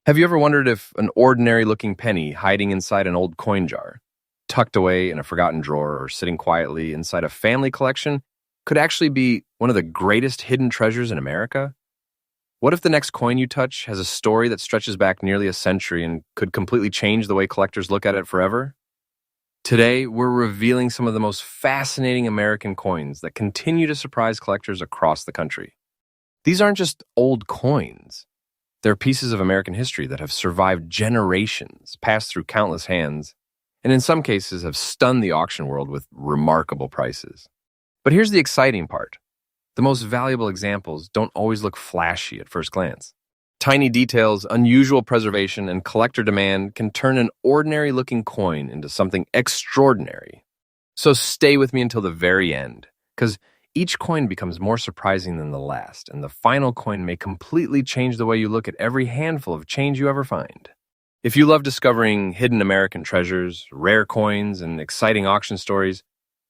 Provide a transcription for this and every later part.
Have you ever wondered if an ordinary-looking penny hiding inside an old coin jar, tucked away in a forgotten drawer, or sitting quietly inside a family collection could actually be one of the greatest hidden treasures in America? What if the next coin you touch has a story that stretches back nearly a century and could completely change the way collectors look at it forever? Today, we're revealing some of the most fascinating American coins that continue to surprise collectors across the country. These aren't just old coins. They're pieces of American history that have survived generations, passed through countless hands, and in some cases have stunned the auction world with remarkable prices. But here's the exciting part. The most valuable examples don't always look flashy at first glance. Tiny details, unusual preservation, and collector demand can turn an ordinary-looking coin into something extraordinary. So stay with me until the very end, because each coin becomes more surprising than the last, and the final coin may completely change the way you look at every handful of change you ever find. If you love discovering hidden American treasures, rare coins, and exciting auction stories,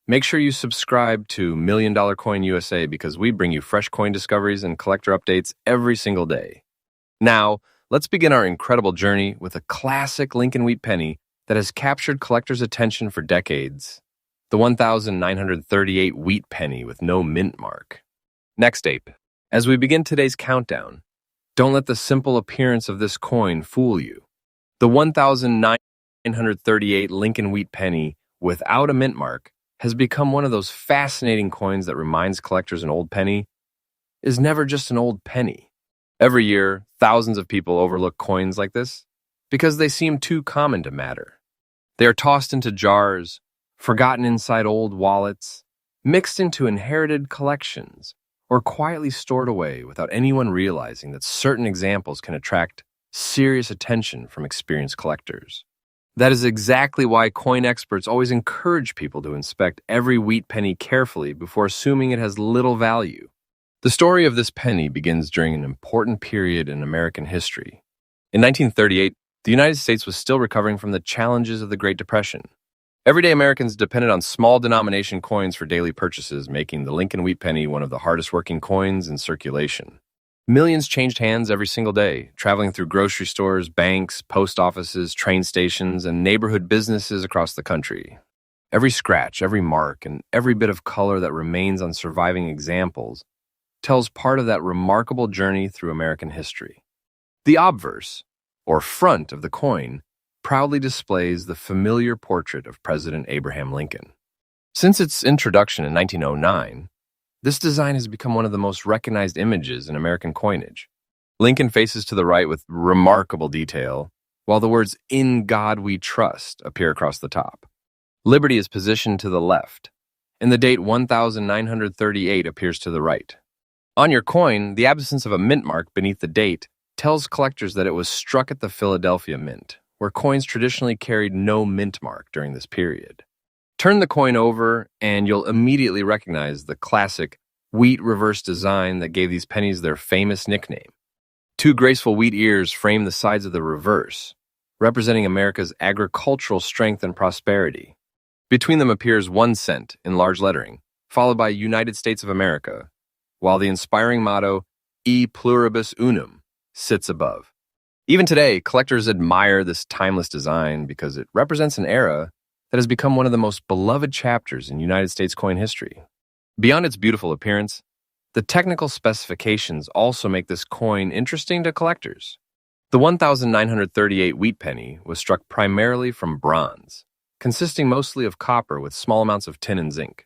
make sure you subscribe to Million Dollar Coin USA because we bring you fresh coin discoveries and collector updates every single day. Now, let's begin our incredible journey with a classic Lincoln Wheat Penny that has captured collectors' attention for decades. The 1938 Wheat Penny with no mint mark. Next ape. As we begin today's countdown, don't let the simple appearance of this coin fool you. The 1938 Lincoln Wheat Penny without a mint mark has become one of those fascinating coins that reminds collectors an old penny is never just an old penny. Every year, thousands of people overlook coins like this because they seem too common to matter. They are tossed into jars, forgotten inside old wallets, mixed into inherited collections, or quietly stored away without anyone realizing that certain examples can attract serious attention from experienced collectors. That is exactly why coin experts always encourage people to inspect every wheat penny carefully before assuming it has little value. The story of this penny begins during an important period in American history. In 1938, the United States was still recovering from the challenges of the Great Depression. Everyday Americans depended on small denomination coins for daily purchases, making the Lincoln Wheat Penny one of the hardest working coins in circulation. Millions changed hands every single day, traveling through grocery stores, banks, post offices, train stations, and neighborhood businesses across the country. Every scratch, every mark, and every bit of color that remains on surviving examples tells part of that remarkable journey through American history. The obverse, or front of the coin, proudly displays the familiar portrait of President Abraham Lincoln. Since its introduction in 1909, this design has become one of the most recognized images in American coinage. Lincoln faces to the right with remarkable detail, while the words "In God We Trust" appear across the top. Liberty is positioned to the left, and the date 1938 appears to the right. On your coin, the absence of a mint mark beneath the date tells collectors that it was struck at the Philadelphia Mint, where coins traditionally carried no mint mark during this period. Turn the coin over, and you'll immediately recognize the classic wheat reverse design that gave these pennies their famous nickname. Two graceful wheat ears frame the sides of the reverse, representing America's agricultural strength and prosperity. Between them appears 1 cent in large lettering, followed by United States of America, while the inspiring motto, E Pluribus Unum, sits above. Even today, collectors admire this timeless design because it represents an era that has become one of the most beloved chapters in United States coin history. Beyond its beautiful appearance, the technical specifications also make this coin interesting to collectors. The 1938 Wheat Penny was struck primarily from bronze, consisting mostly of copper with small amounts of tin and zinc.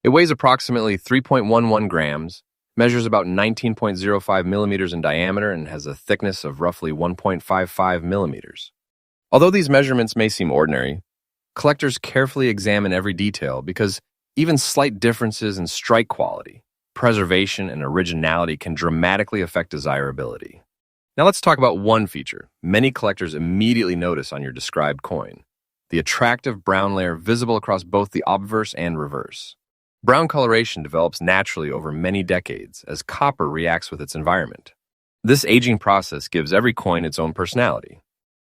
It weighs approximately 3.11 grams, measures about 19.05 millimeters in diameter, and has a thickness of roughly 1.55 millimeters. Although these measurements may seem ordinary, collectors carefully examine every detail because even slight differences in strike quality, preservation, and originality can dramatically affect desirability. Now let's talk about one feature many collectors immediately notice on your described coin: the attractive brown layer visible across both the obverse and reverse. Brown coloration develops naturally over many decades as copper reacts with its environment. This aging process gives every coin its own personality.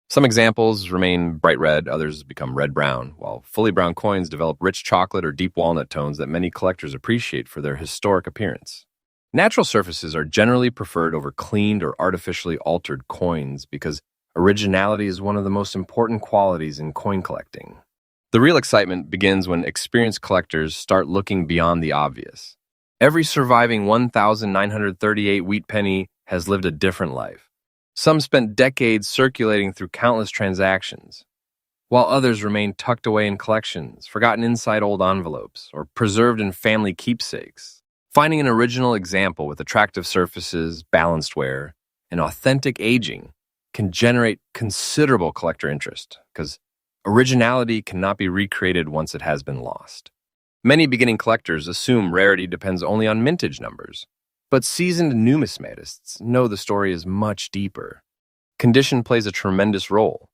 Some examples remain bright red, others become red-brown, while fully brown coins develop rich chocolate or deep walnut tones that many collectors appreciate for their historic appearance. Natural surfaces are generally preferred over cleaned or artificially altered coins because Originality is one of the most important qualities in coin collecting. The real excitement begins when experienced collectors start looking beyond the obvious. Every surviving 1,938 wheat penny has lived a different life. Some spent decades circulating through countless transactions, while others remain tucked away in collections, forgotten inside old envelopes, or preserved in family keepsakes. Finding an original example with attractive surfaces, balanced wear, and authentic aging can generate considerable collector interest, because originality cannot be recreated once it has been lost. Many beginning collectors assume rarity depends only on mintage numbers, but seasoned numismatists know the story is much deeper. Condition plays a tremendous role.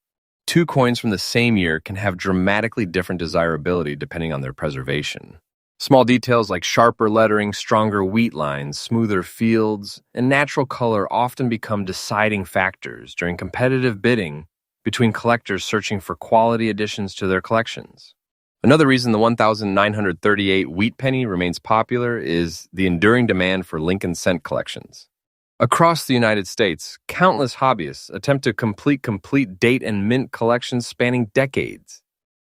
Two coins from the same year can have dramatically different desirability depending on their preservation. Small details like sharper lettering, stronger wheat lines, smoother fields, and natural color often become deciding factors during competitive bidding between collectors searching for quality additions to their collections. Another reason the 1,938 wheat penny remains popular is the enduring demand for Lincoln cent collections. Across the United States, countless hobbyists attempt to complete date and mint collections spanning decades.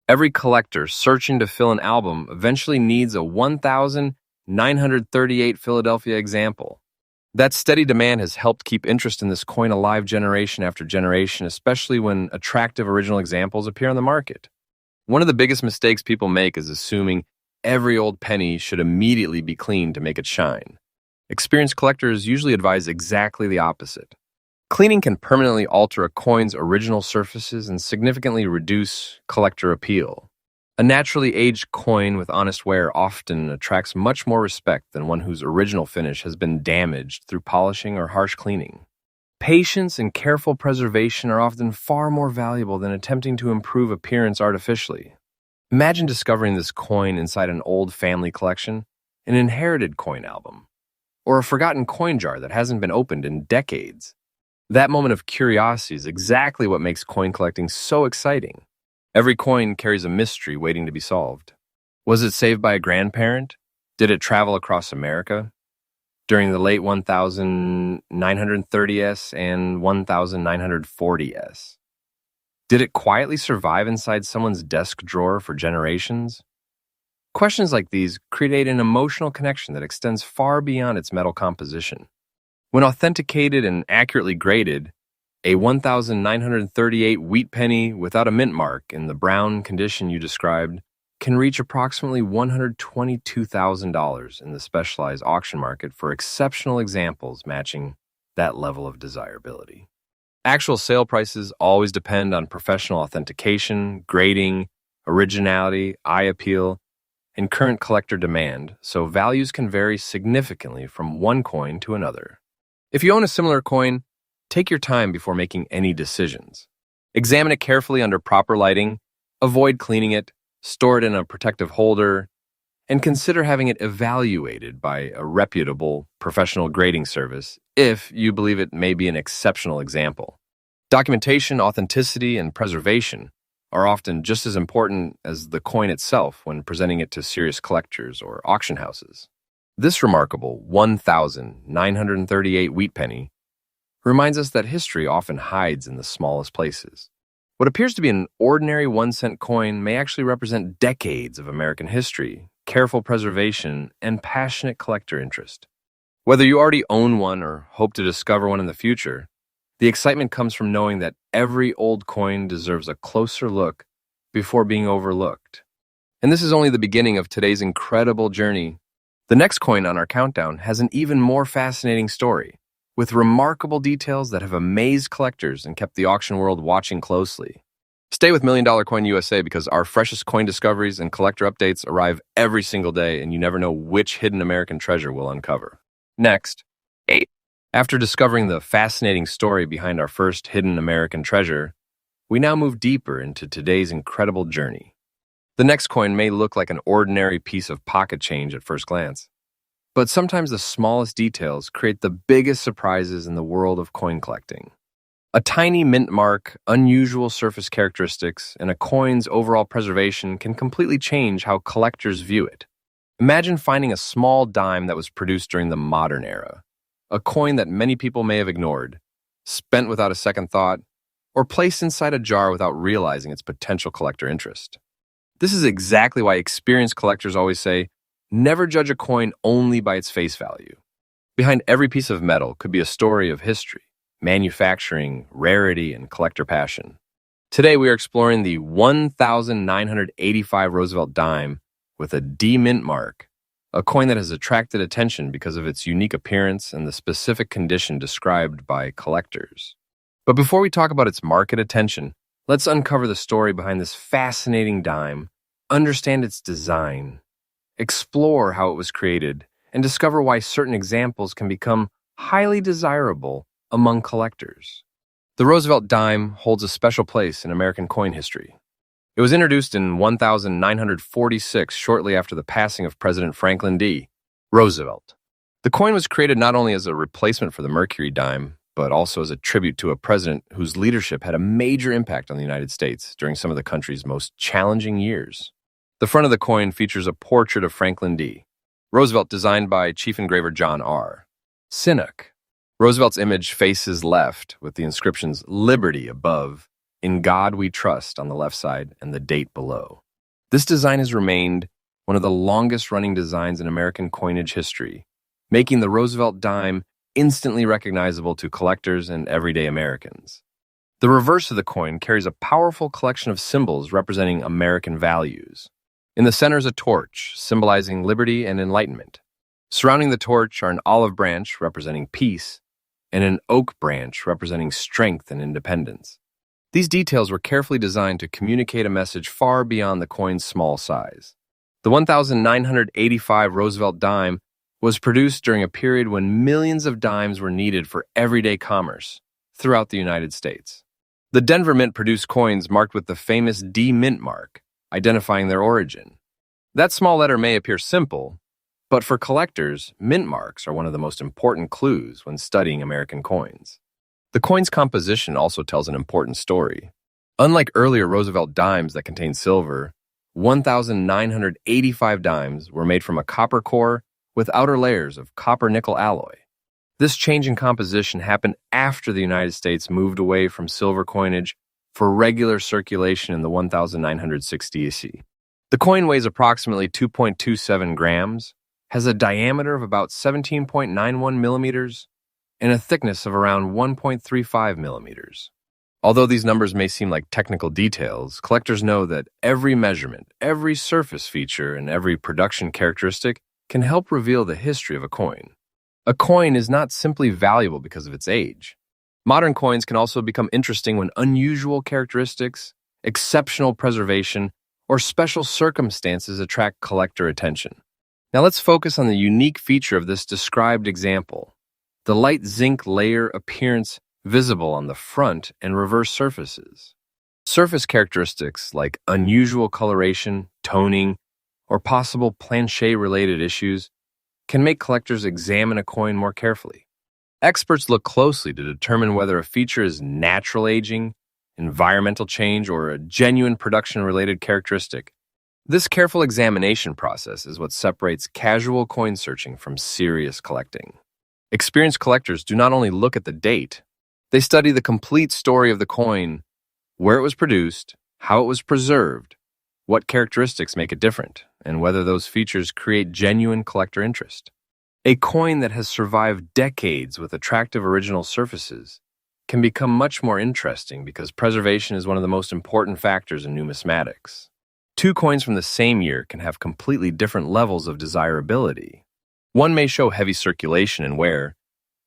Every collector searching to fill an album eventually needs a 1,938 Philadelphia example. That steady demand has helped keep interest in this coin alive generation after generation, especially when attractive original examples appear on the market. One of the biggest mistakes people make is assuming every old penny should immediately be cleaned to make it shine. Experienced collectors usually advise exactly the opposite. Cleaning can permanently alter a coin's original surfaces and significantly reduce collector appeal. A naturally aged coin with honest wear often attracts much more respect than one whose original finish has been damaged through polishing or harsh cleaning. Patience and careful preservation are often far more valuable than attempting to improve appearance artificially. Imagine discovering this coin inside an old family collection, an inherited coin album, or a forgotten coin jar that hasn't been opened in decades. That moment of curiosity is exactly what makes coin collecting so exciting. Every coin carries a mystery waiting to be solved. Was it saved by a grandparent? Did it travel across America during the late 1930s and 1940s? Did it quietly survive inside someone's desk drawer for generations? Questions like these create an emotional connection that extends far beyond its metal composition. When authenticated and accurately graded, a 1,938 wheat penny without a mint mark in the brown condition you described can reach approximately $122,000 in the specialized auction market for exceptional examples matching that level of desirability. Actual sale prices always depend on professional authentication, grading, originality, eye appeal, and current collector demand, so values can vary significantly from one coin to another. If you own a similar coin, take your time before making any decisions. Examine it carefully under proper lighting, avoid cleaning it, store it in a protective holder, and consider having it evaluated by a reputable professional grading service if you believe it may be an exceptional example. Documentation, authenticity, and preservation are often just as important as the coin itself when presenting it to serious collectors or auction houses. This remarkable 1,938 wheat penny reminds us that history often hides in the smallest places. What appears to be an ordinary 1-cent coin may actually represent decades of American history, careful preservation, and passionate collector interest. Whether you already own one or hope to discover one in the future, the excitement comes from knowing that every old coin deserves a closer look before being overlooked. And this is only the beginning of today's incredible journey. The next coin on our countdown has an even more fascinating story, with remarkable details that have amazed collectors and kept the auction world watching closely. Stay with Million Dollar Coin USA because our freshest coin discoveries and collector updates arrive every single day, and you never know which hidden American treasure we'll uncover. Next, 8. After discovering the fascinating story behind our first hidden American treasure, we now move deeper into today's incredible journey. The next coin may look like an ordinary piece of pocket change at first glance, but sometimes the smallest details create the biggest surprises in the world of coin collecting. A tiny mint mark, unusual surface characteristics, and a coin's overall preservation can completely change how collectors view it. Imagine finding a small dime that was produced during the modern era, a coin that many people may have ignored, spent without a second thought, or placed inside a jar without realizing its potential collector interest. This is exactly why experienced collectors always say, never judge a coin only by its face value. Behind every piece of metal could be a story of history, manufacturing, rarity, and collector passion. Today we are exploring the 1985 Roosevelt dime with a D mint mark, a coin that has attracted attention because of its unique appearance and the specific condition described by collectors. But before we talk about its market attention, let's uncover the story behind this fascinating dime, understand its design, explore how it was created, and discover why certain examples can become highly desirable among collectors. The Roosevelt dime holds a special place in American coin history. It was introduced in 1946, shortly after the passing of President Franklin D. Roosevelt. The coin was created not only as a replacement for the Mercury dime, but also as a tribute to a president whose leadership had a major impact on the United States during some of the country's most challenging years. The front of the coin features a portrait of Franklin D. Roosevelt, designed by Chief Engraver John R. Sinnock. Roosevelt's image faces left, with the inscriptions "Liberty" above, "In God We Trust" on the left side, and the date below. This design has remained one of the longest-running designs in American coinage history, making the Roosevelt dime instantly recognizable to collectors and everyday Americans. The reverse of the coin carries a powerful collection of symbols representing American values. In the center is a torch, symbolizing liberty and enlightenment. Surrounding the torch are an olive branch representing peace and an oak branch representing strength and independence. These details were carefully designed to communicate a message far beyond the coin's small size. The 1985 Roosevelt dime was produced during a period when millions of dimes were needed for everyday commerce throughout the United States. The Denver Mint produced coins marked with the famous D mint mark, identifying their origin. That small letter may appear simple, but for collectors, mint marks are one of the most important clues when studying American coins. The coin's composition also tells an important story. Unlike earlier Roosevelt dimes that contained silver, 1985 dimes were made from a copper core with outer layers of copper-nickel alloy. This change in composition happened after the United States moved away from silver coinage for regular circulation in the 1960 EC. The coin weighs approximately 2.27 grams, has a diameter of about 17.91 millimeters, and a thickness of around 1.35 millimeters. Although these numbers may seem like technical details, collectors know that every measurement, every surface feature, and every production characteristic can help reveal the history of a coin. A coin is not simply valuable because of its age. Modern coins can also become interesting when unusual characteristics, exceptional preservation, or special circumstances attract collector attention. Now let's focus on the unique feature of this described example: the light zinc layer appearance visible on the front and reverse surfaces. Surface characteristics like unusual coloration, toning, or possible planchet-related issues can make collectors examine a coin more carefully. Experts look closely to determine whether a feature is natural aging, environmental change, or a genuine production-related characteristic. This careful examination process is what separates casual coin searching from serious collecting. Experienced collectors do not only look at the date, they study the complete story of the coin, where it was produced, how it was preserved, what characteristics make it different, and whether those features create genuine collector interest. A coin that has survived decades with attractive original surfaces can become much more interesting because preservation is one of the most important factors in numismatics. Two coins from the same year can have completely different levels of desirability. One may show heavy circulation and wear,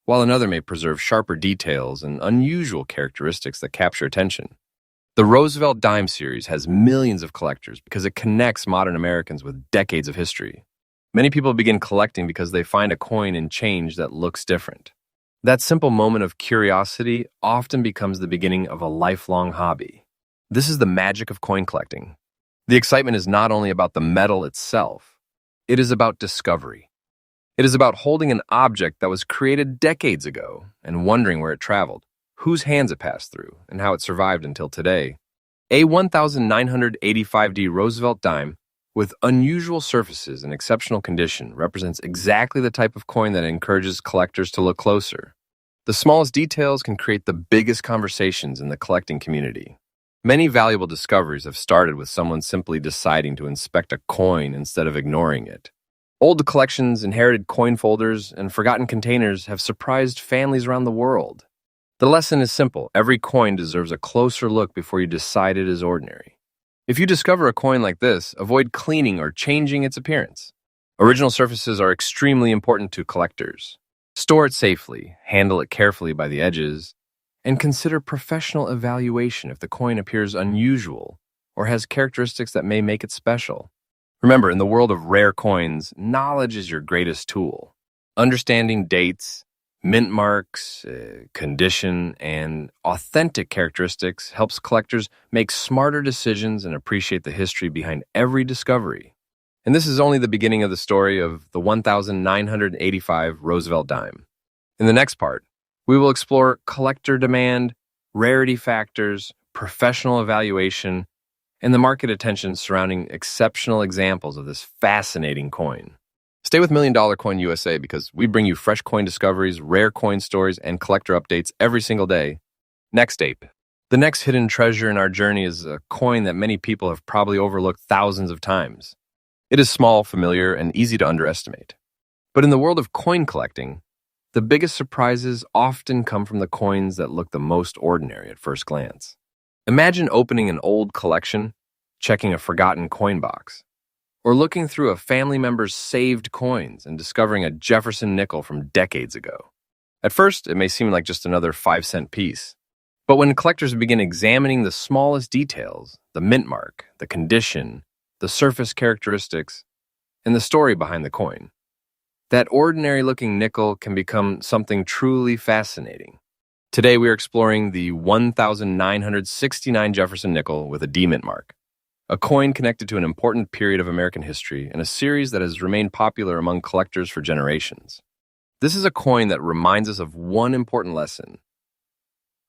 while another may preserve sharper details and unusual characteristics that capture attention. The Roosevelt Dime series has millions of collectors because it connects modern Americans with decades of history. Many people begin collecting because they find a coin and change that looks different. That simple moment of curiosity often becomes the beginning of a lifelong hobby. This is the magic of coin collecting. The excitement is not only about the metal itself, it is about discovery. It is about holding an object that was created decades ago and wondering where it traveled, whose hands it passed through, and how it survived until today. A 1985D Roosevelt dime with unusual surfaces and exceptional condition represents exactly the type of coin that encourages collectors to look closer. The smallest details can create the biggest conversations in the collecting community. Many valuable discoveries have started with someone simply deciding to inspect a coin instead of ignoring it. Old collections, inherited coin folders, and forgotten containers have surprised families around the world. The lesson is simple. Every coin deserves a closer look before you decide it is ordinary. If you discover a coin like this, avoid cleaning or changing its appearance. Original surfaces are extremely important to collectors. Store it safely, handle it carefully by the edges, and consider professional evaluation if the coin appears unusual or has characteristics that may make it special. Remember, in the world of rare coins, knowledge is your greatest tool. Understanding dates, mint marks, condition, and authentic characteristics helps collectors make smarter decisions and appreciate the history behind every discovery. And this is only the beginning of the story of the 1985 Roosevelt dime. In the next part, we will explore collector demand, rarity factors, professional evaluation, and the market attention surrounding exceptional examples of this fascinating coin. Stay with Million Dollar Coin USA because we bring you fresh coin discoveries, rare coin stories, and collector updates every single day. Next ape. The next hidden treasure in our journey is a coin that many people have probably overlooked thousands of times. It is small, familiar, and easy to underestimate. But in the world of coin collecting, the biggest surprises often come from the coins that look the most ordinary at first glance. Imagine opening an old collection, checking a forgotten coin box, or looking through a family member's saved coins and discovering a Jefferson nickel from decades ago. At first, it may seem like just another 5-cent piece. But when collectors begin examining the smallest details, the mint mark, the condition, the surface characteristics, and the story behind the coin, that ordinary-looking nickel can become something truly fascinating. Today, we are exploring the 1969 Jefferson nickel with a D mint mark, a coin connected to an important period of American history and a series that has remained popular among collectors for generations. This is a coin that reminds us of one important lesson.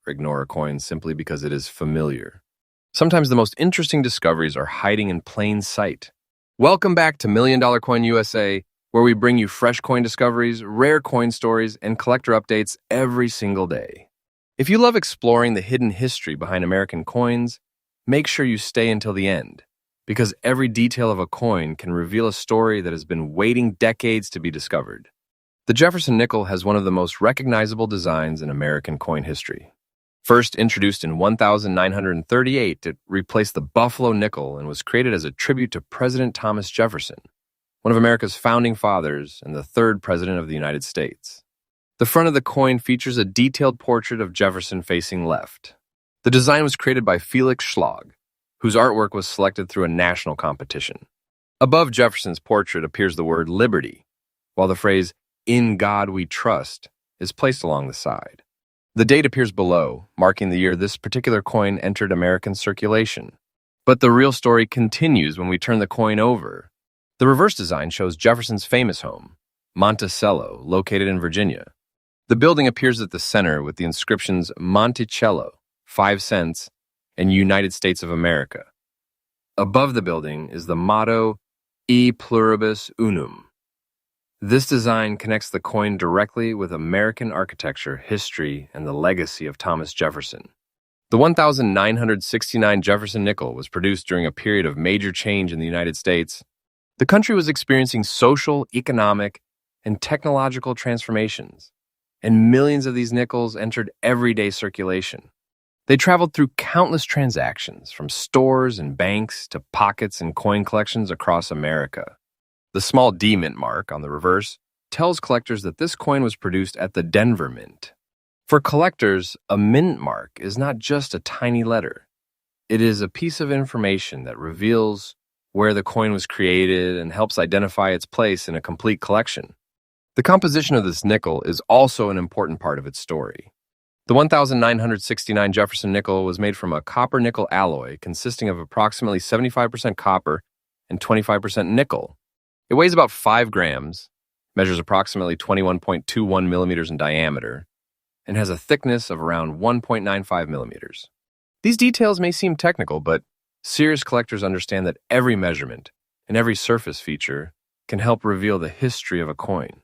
Ignore a coin simply because it is familiar. Sometimes the most interesting discoveries are hiding in plain sight. Welcome back to Million Dollar Coin USA, where we bring you fresh coin discoveries, rare coin stories, and collector updates every single day. If you love exploring the hidden history behind American coins, make sure you stay until the end, because every detail of a coin can reveal a story that has been waiting decades to be discovered. The Jefferson nickel has one of the most recognizable designs in American coin history. First introduced in 1938, it replaced the Buffalo nickel and was created as a tribute to President Thomas Jefferson, one of America's founding fathers and the third president of the United States. The front of the coin features a detailed portrait of Jefferson facing left. The design was created by Felix Schlag, whose artwork was selected through a national competition. Above Jefferson's portrait appears the word liberty, while the phrase, "In God we trust," is placed along the side. The date appears below, marking the year this particular coin entered American circulation. But the real story continues when we turn the coin over. The reverse design shows Jefferson's famous home, Monticello, located in Virginia. The building appears at the center with the inscriptions Monticello, 5 cents, and United States of America. Above the building is the motto, E pluribus unum. This design connects the coin directly with American architecture, history, and the legacy of Thomas Jefferson. The 1969 Jefferson nickel was produced during a period of major change in the United States. The country was experiencing social, economic, and technological transformations, and millions of these nickels entered everyday circulation. They traveled through countless transactions, from stores and banks to pockets and coin collections across America. The small D mint mark on the reverse tells collectors that this coin was produced at the Denver Mint. For collectors, a mint mark is not just a tiny letter. It is a piece of information that reveals where the coin was created and helps identify its place in a complete collection. The composition of this nickel is also an important part of its story. The 1969 Jefferson nickel was made from a copper-nickel alloy consisting of approximately 75% copper and 25% nickel. It weighs about 5 grams, measures approximately 21.21 millimeters in diameter, and has a thickness of around 1.95 millimeters. These details may seem technical, but serious collectors understand that every measurement and every surface feature can help reveal the history of a coin.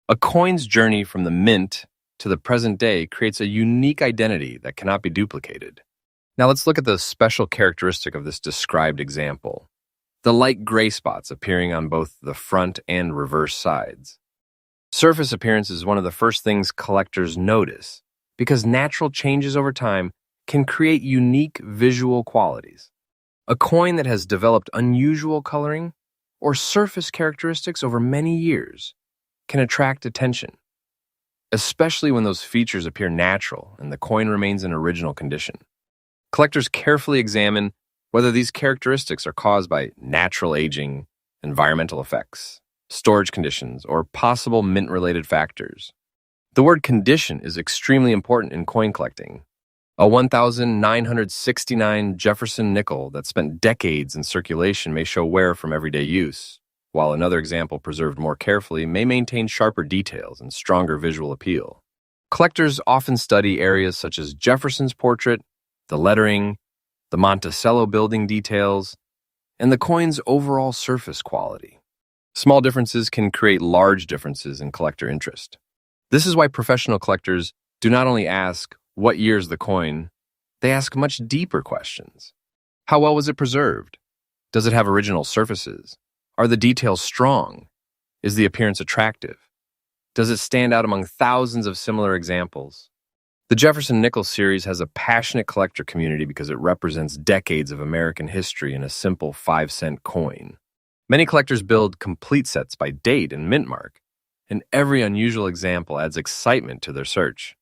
A coin's journey from the mint to the present day creates a unique identity that cannot be duplicated. Now let's look at the special characteristic of this described example: the light gray spots appearing on both the front and reverse sides. Surface appearance is one of the first things collectors notice because natural changes over time can create unique visual qualities. A coin that has developed unusual coloring or surface characteristics over many years can attract attention, especially when those features appear natural and the coin remains in original condition. Collectors carefully examine whether these characteristics are caused by natural aging, environmental effects, storage conditions, or possible mint-related factors. The word condition is extremely important in coin collecting. A 1969 Jefferson nickel that spent decades in circulation may show wear from everyday use, while another example preserved more carefully may maintain sharper details and stronger visual appeal. Collectors often study areas such as Jefferson's portrait, the lettering, the Monticello building details, and the coin's overall surface quality. Small differences can create large differences in collector interest. This is why professional collectors do not only ask, "What year's the coin?" They ask much deeper questions. How well was it preserved? Does it have original surfaces? Are the details strong? Is the appearance attractive? Does it stand out among thousands of similar examples? The Jefferson Nickel series has a passionate collector community because it represents decades of American history in a simple 5-cent coin. Many collectors build complete sets by date and mint mark, and every unusual example adds excitement to their search.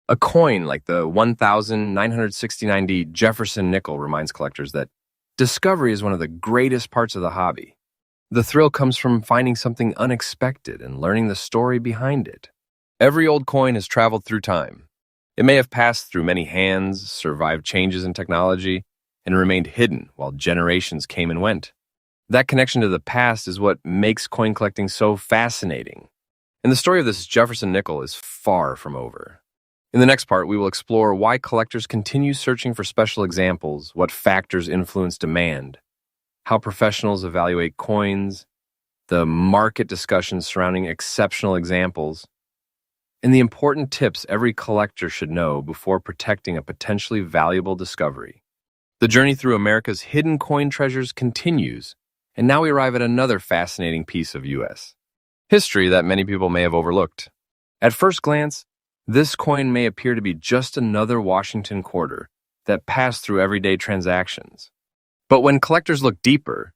A coin like the 1969D Jefferson nickel reminds collectors that discovery is one of the greatest parts of the hobby. The thrill comes from finding something unexpected and learning the story behind it. Every old coin has traveled through time. It may have passed through many hands, survived changes in technology, and remained hidden while generations came and went. That connection to the past is what makes coin collecting so fascinating. And the story of this Jefferson nickel is far from over. In the next part, we will explore why collectors continue searching for special examples, what factors influence demand, how professionals evaluate coins, the market discussions surrounding exceptional examples, and the important tips every collector should know before protecting a potentially valuable discovery. The journey through America's hidden coin treasures continues, and now we arrive at another fascinating piece of U.S. history that many people may have overlooked. At first glance, this coin may appear to be just another Washington quarter that passed through everyday transactions. But when collectors look deeper,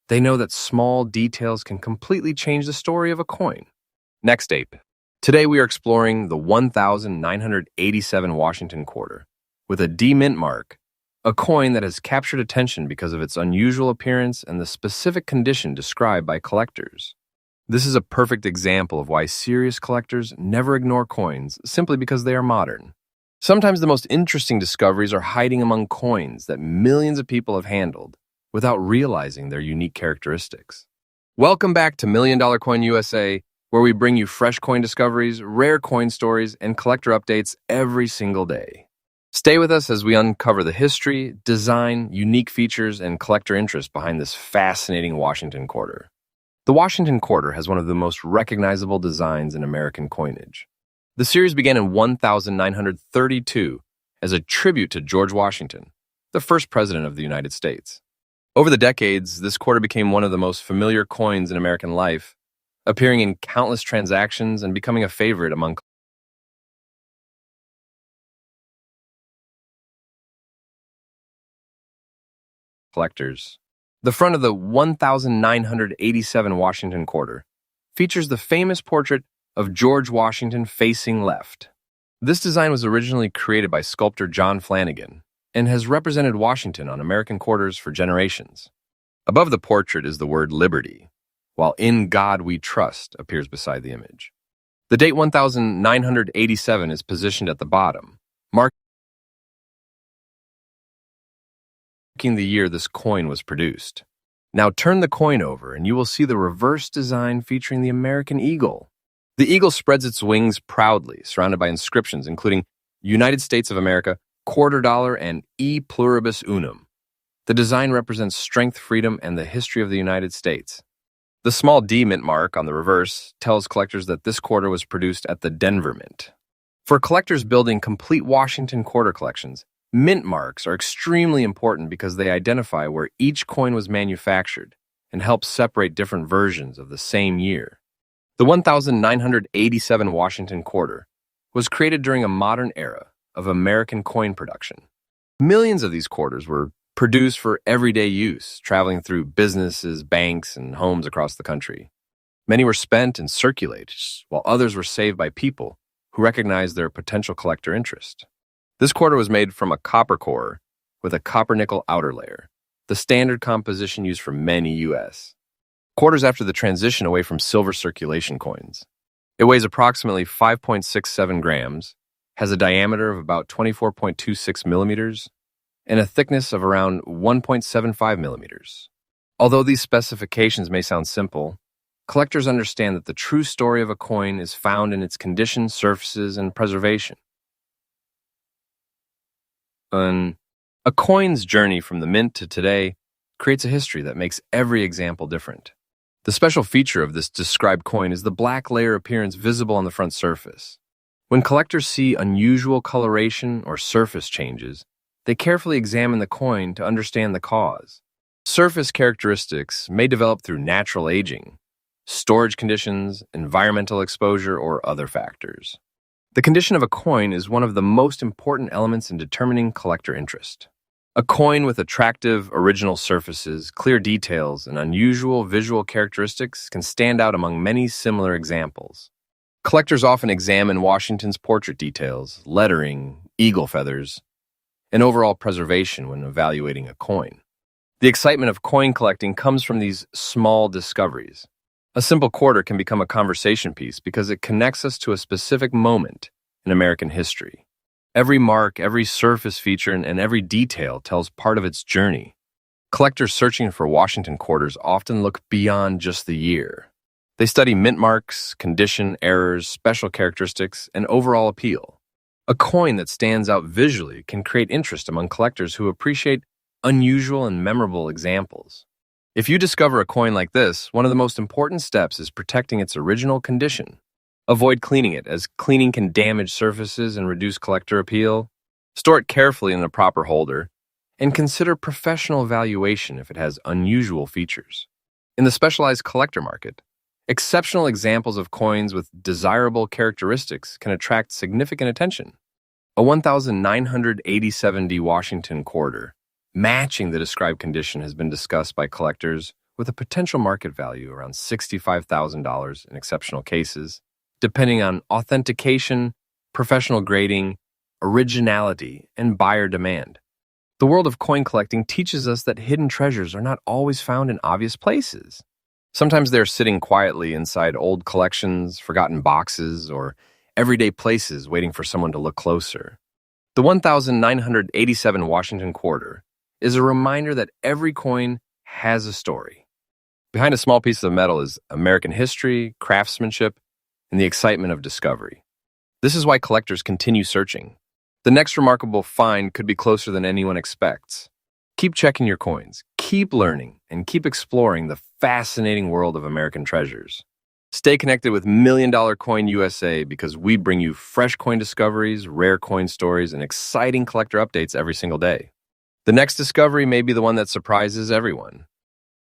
they know that small details can completely change the story of a coin. Next ape. Today we are exploring the 1987 Washington quarter with a D mint mark, a coin that has captured attention because of its unusual appearance and the specific condition described by collectors. This is a perfect example of why serious collectors never ignore coins simply because they are modern. Sometimes the most interesting discoveries are hiding among coins that millions of people have handled without realizing their unique characteristics. Welcome back to Million Dollar Coin USA, where we bring you fresh coin discoveries, rare coin stories, and collector updates every single day. Stay with us as we uncover the history, design, unique features, and collector interest behind this fascinating Washington quarter. The Washington quarter has one of the most recognizable designs in American coinage. The series began in 1932 as a tribute to George Washington, the first president of the United States. Over the decades, this quarter became one of the most familiar coins in American life, appearing in countless transactions and becoming a favorite among collectors. The front of the 1987 Washington quarter features the famous portrait of George Washington facing left. This design was originally created by sculptor John Flanagan and has represented Washington on American quarters for generations. Above the portrait is the word liberty, while "In God We Trust" appears beside the image. The date 1987 is positioned at the bottom, marking the year this coin was produced. Now turn the coin over and you will see the reverse design featuring the American eagle. The eagle spreads its wings proudly, surrounded by inscriptions including United States of America, $quarter, and E pluribus unum. The design represents strength, freedom, and the history of the United States. The small D mint mark on the reverse tells collectors that this quarter was produced at the Denver Mint. For collectors building complete Washington quarter collections, mint marks are extremely important because they identify where each coin was manufactured and help separate different versions of the same year. The 1987 Washington quarter was created during a modern era of American coin production. Millions of these quarters were produced for everyday use, traveling through businesses, banks, and homes across the country. Many were spent and circulated, while others were saved by people who recognized their potential collector interest. This quarter was made from a copper core with a copper-nickel outer layer, the standard composition used for many U.S. quarters after the transition away from silver circulation coins. It weighs approximately 5.67 grams, has a diameter of about 24.26 millimeters, and a thickness of around 1.75 millimeters. Although these specifications may sound simple, collectors understand that the true story of a coin is found in its condition, surfaces, and preservation. A coin's journey from the mint to today creates a history that makes every example different. The special feature of this described coin is the black layer appearance visible on the front surface. When collectors see unusual coloration or surface changes, they carefully examine the coin to understand the cause. Surface characteristics may develop through natural aging, storage conditions, environmental exposure, or other factors. The condition of a coin is one of the most important elements in determining collector interest. A coin with attractive, original surfaces, clear details, and unusual visual characteristics can stand out among many similar examples. Collectors often examine Washington's portrait details, lettering, eagle feathers, and overall preservation when evaluating a coin. The excitement of coin collecting comes from these small discoveries. A simple quarter can become a conversation piece because it connects us to a specific moment in American history. Every mark, every surface feature, and every detail tells part of its journey. Collectors searching for Washington quarters often look beyond just the year. They study mint marks, condition, errors, special characteristics, and overall appeal. A coin that stands out visually can create interest among collectors who appreciate unusual and memorable examples. If you discover a coin like this, one of the most important steps is protecting its original condition. Avoid cleaning it, as cleaning can damage surfaces and reduce collector appeal. Store it carefully in a proper holder, and consider professional evaluation if it has unusual features. In the specialized collector market, exceptional examples of coins with desirable characteristics can attract significant attention. A 1987 Washington quarter, matching the described condition, has been discussed by collectors with a potential market value around $65,000 in exceptional cases, depending on authentication, professional grading, originality, and buyer demand. The world of coin collecting teaches us that hidden treasures are not always found in obvious places. Sometimes they're sitting quietly inside old collections, forgotten boxes, or everyday places waiting for someone to look closer. The 1987 Washington quarter is a reminder that every coin has a story. Behind a small piece of metal is American history, craftsmanship, and the excitement of discovery. This is why collectors continue searching. The next remarkable find could be closer than anyone expects. Keep checking your coins, keep learning, and keep exploring the fascinating world of American treasures. Stay connected with Million Dollar Coin USA because we bring you fresh coin discoveries, rare coin stories, and exciting collector updates every single day. The next discovery may be the one that surprises everyone.